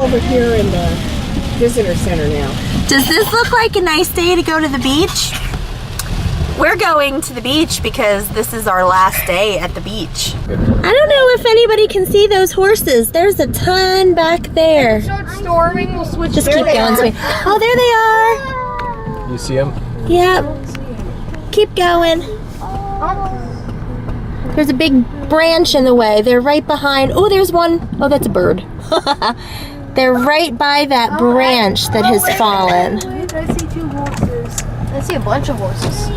Over here in the visitor center now. Does this look like a nice day to go to the beach? We're going to the beach because this is our last day at the beach. I don't know if anybody can see those horses. There's a ton back there. If it starts storming, we'll switch. Just keep going. Sweet. Oh, there they are. You see them? Yep. Keep going. There's a big branch in the way. They're right behind. Oh, there's one. Oh, that's a bird. They're right by that branch that has fallen. I see 2 horses. I see a bunch of horses.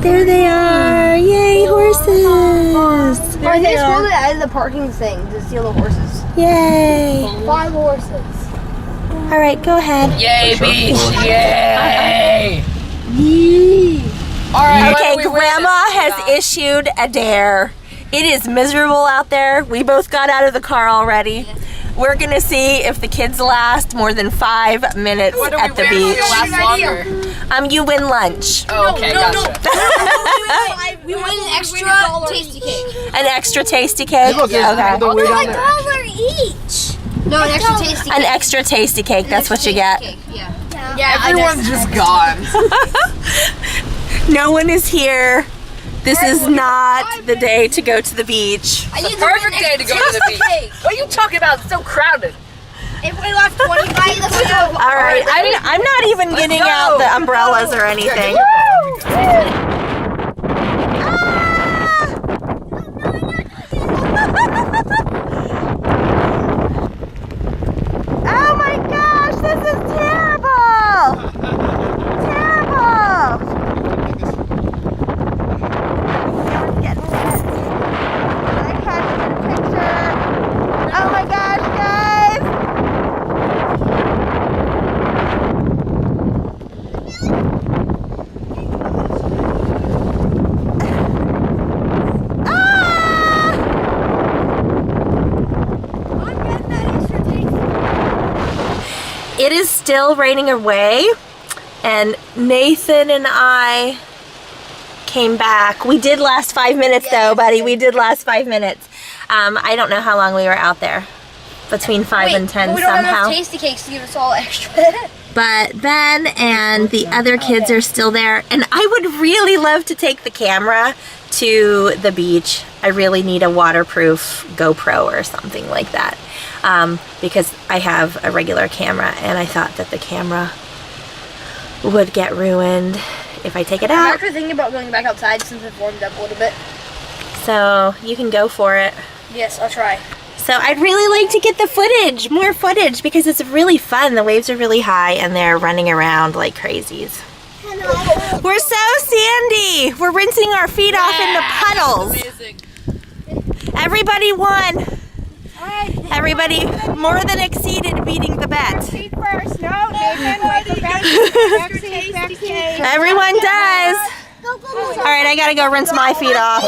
There they are. Yay, horses. I think it's probably out of the parking thing to steal the horses. Yay. 5 horses. All right, go ahead. Yay, beach! Yay! Okay, Grandma has issued a dare. It is miserable out there. We both got out of the car already. We're gonna see if the kids last more than 5 minutes at the beach. Last longer. You win lunch. Oh, okay, gotcha. We win an extra tasty cake. An extra tasty cake? Okay. $1 each. No, an extra tasty cake. An extra tasty cake, that's what you get. Yeah, Everyone's just gone. No one is here. This is not the day to go to the beach. It's the perfect day to go to the beach. What are you talking about? It's so crowded. If we left 25, let's go. All right, I'm not even getting out the umbrellas or anything. Oh my gosh, this is terrible! Terrible! Everyone's getting wet. I can't get a picture. Oh my gosh, guys! It is still raining away, and Nathan and I came back. We did last 5 minutes though, buddy. We did last 5 minutes. I don't know how long we were out there. Between 5 and 10 we don't somehow. have enough tasty cakes to give us all extra. But Ben and the other kids are still there, and I would really love to take the camera to the beach. I really need a waterproof GoPro or something like that, because I have a regular camera, and I thought that the camera would get ruined if I take it I'm out. actually thinking about going back outside since it's warmed up a little bit. So you can go for it. Yes, I'll try. So I'd really like to get the footage, more footage, because it's really fun. The waves are really high and they're running around like crazies. We're so sandy. We're rinsing our feet off in the puddles. Amazing. Everybody won. Everybody more than exceeded beating the bet. Feet first. No, Nathan. Everyone does. All right, I gotta go rinse my feet off.